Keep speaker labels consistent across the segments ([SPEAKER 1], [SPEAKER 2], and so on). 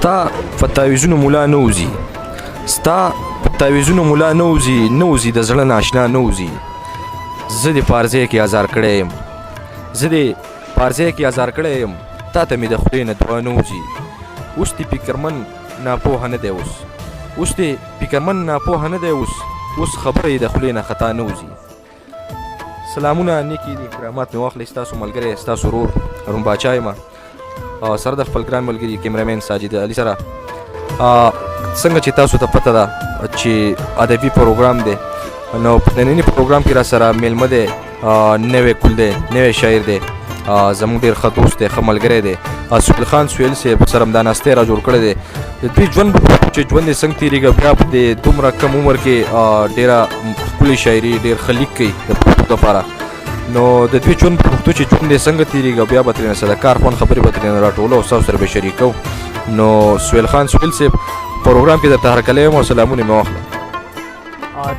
[SPEAKER 1] ستا په تعویذونو ملا نه وځي، ستا په تعویذونو ملا نه وځي د زړه ناشنا نه وځي. زه دې پارځای کې ازار کړی یم، زه دې پارځای کې ازار کړی یم، تا ته مې د خولې نه دعا نه وځي. اوس دې فکرمن ناپوهه نه دی، اوس دې فکرمن ناپوهه نه دی، اوس خبره یې د خولې نه خطا نه وځي. سلامونه نیکې دي، کرامات مې واخلئ. ستاسو ملګری ستاسو ورور روم باچا یم سره د خپل ګران ملګري کیمرامین ساجد علي سره. څنګه چې تاسو ته پته ده چې ادبي پروګرام دی، نو په ننني پروګرام کې را سره میلمه دی، نوی کول دی، نوی شاعر دی، زموږ ډېر ښه دوست دی، ښه ملګری دی. سهیل خان سهیل صاحب سره هم دا ناستې را جوړ کړی دی. د دوی ژوند چې ژوند یې څنګه تېرېږي، بیا په دې دومره کم عمر کې ډېره ښکلې شاعري ډېر ښه لیک کوي د پښتو دپاره. نو د دوی ژوند په پښتو چې ژوند یې څنګه تېرېږي، بیا به ترېنه څه د کار خوند خبرې به ترېنه راټولو او ستاسو سره به شریکو. نو سهیل خان سهیل صاحب پروګرام کې درته هرکلی یم او سلامونه مې واخله.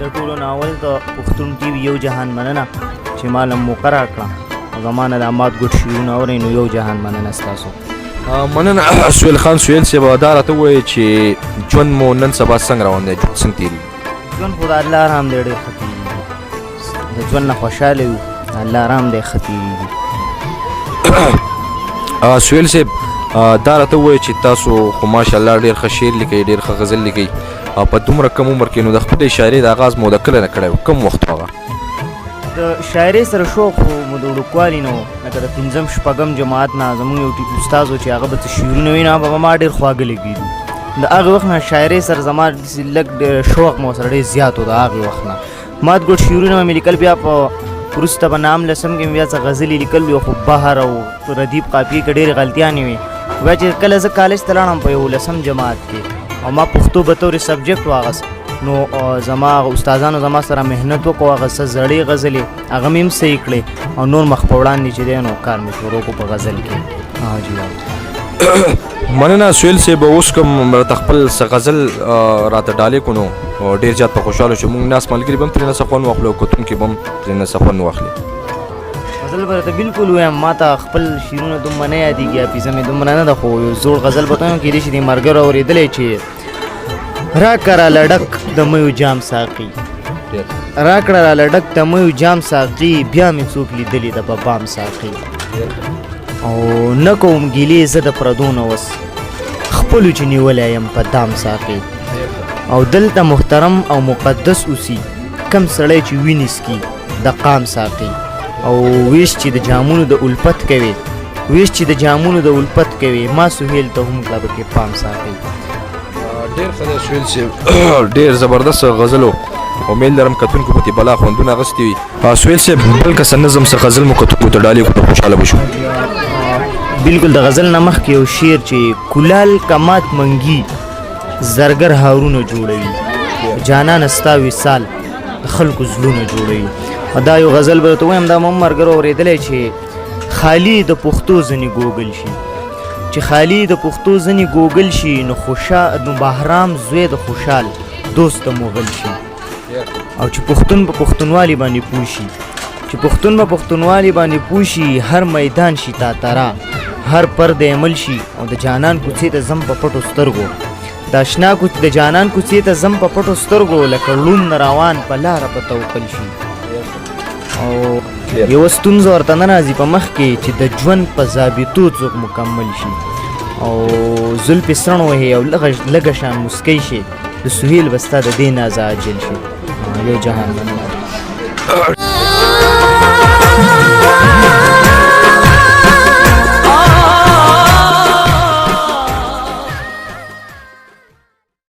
[SPEAKER 2] د ټولو ناول د پښتون ټي وي یو جهان مننه چې ما له موقع راکړه او زما نه د اماد ګډ شعرونه اورئ، نو یو جهان مننه ستاسو.
[SPEAKER 1] مننه سهیل خان سهیل صاحب. دا راته ووایئ چې ژوند مو نن سبا څنګه روان دی، ژوند څنګه تېرېږي؟
[SPEAKER 2] ژوند خو د الله ارام دی، ډېر ښه تېرېږي. د ژوند نه خوشحاله یو، الله ارام دی، ښه تېرېږي.
[SPEAKER 1] سهیل صاحب دا راته ووایئ چې تاسو خو ماشاءالله ډېر ښه شعر لیکئ، ډېر ښه غزل لیکئ په دومره کم عمر کې. نو د خپلې شاعرۍ د آغاز مو د کله نه کړی و، کوم وخت و هغه؟
[SPEAKER 2] د شاعرۍ سره شوق خو مو د وړوکوالي نه و، لکه د پنځم شپږم جماعت نه زموږ یو استاد و چې هغه به څه شعرونه وایي، نو هغه به ما ډېر خواږه لګېدو. د هغې وخت نه شاعرۍ سره زما لږ شوق مو سره ډېر زیات و. د هغې وخت نه مات ګډ شعرونه مې لیکل، بیا په وروسته به نام لسم کې مې بیا څه غزلې لیکل وي، خو بهر او ردیف قافیې کې ډېرې غلطیانې وې. بیا چې کله زه کالج ته لاړم په 11 جماعت کې او ما پښتو به طور سبجیکټ واغست، نو زما استادانو زما سره محنت وکړو، هغه څه زړې غزلې هغه مې هم صحیح کړې او نور مخ په وړاندې چې دی نو کار مې شروع کړو په غزل کې. جی
[SPEAKER 1] مننه سهیل صاحب. اوس کوم راته خپل څه غزل راته ډالې کړو، نو ډېر زیات په خوشحاله شو. موږ ناست ملګري به هم ترېنه څه خوند واخلو او کتونکي به هم ترېنه څه خوند واخلي.
[SPEAKER 2] غزل به راته بلکل ووایم، ما ته خپل شعرونه دومره نه یادېږي، حافظه مې دومره نه ده، خو یو زوړ غزل به ته وایم، کېدای شي د ملګرو اورېدلی چې راکړه راله ډک د میو جام ساقي، راکړه راله ډک د میو جام ساقي، بیا مې څوک لیدلي د به بام ساقي. او نه کوم ګیلې زه د پردو نه اوس خپلو چې نیولی یم په دام ساقي. او دلته محترم او مقدس اوسي کم سړی چې وینې څکي د قام ساقي. او ویش چې د جامونو د الفت کوي، ویش چې د جامونو د الفت کوي، ما سهیل ته هم کله کې پام ساقي.
[SPEAKER 1] ډېر ښه دی سهیل صاحب، ډېر زبردست غزل و. امید لرم کتونکو به ترې بلا خوندونه اخیستي وي. سهیل صاحب بل که څه نظم څه غزل مو کتونکو ته ډالې کړو، خوشحاله به شو.
[SPEAKER 2] بلکل د غزل نه مخکې یو شعر چې کلال کمات منګي زرګر هارونه جوړوي، جانان ستا وصال د خلکو زړونه جوړوي. دا یو غزل به درته ووایم، دا مو هم ملګرو اورېدلی چې خالي د پښتو ځنې ګوګل شي، چې خالي د پښتو ځنې ګوګل شي، نو بهرام زوی د خوشحال دوست د مغل شي. او چې پښتون په پښتونوالي باندې پوه شي، چې پښتون په پښتونوالي باندې پوه شي، هر میدان شي تاتره، هر پرد عمل شي. او د جانان کوڅې ته ځم په پټو سترګو، د اشنا د جانان کوڅې ته ځم په پټو سترګو، لکه ړوند روان په لاره په توکل شي. او یوه ستونزه ورته نه راځي په مخ کې چې د ژوند په ضابطو څوک مکمل شي. او زلفې سرڼ وهي او لږه شان مسکی شي، د سهیل به ستا د دې نازه عاجل شي. یو جهان مننه.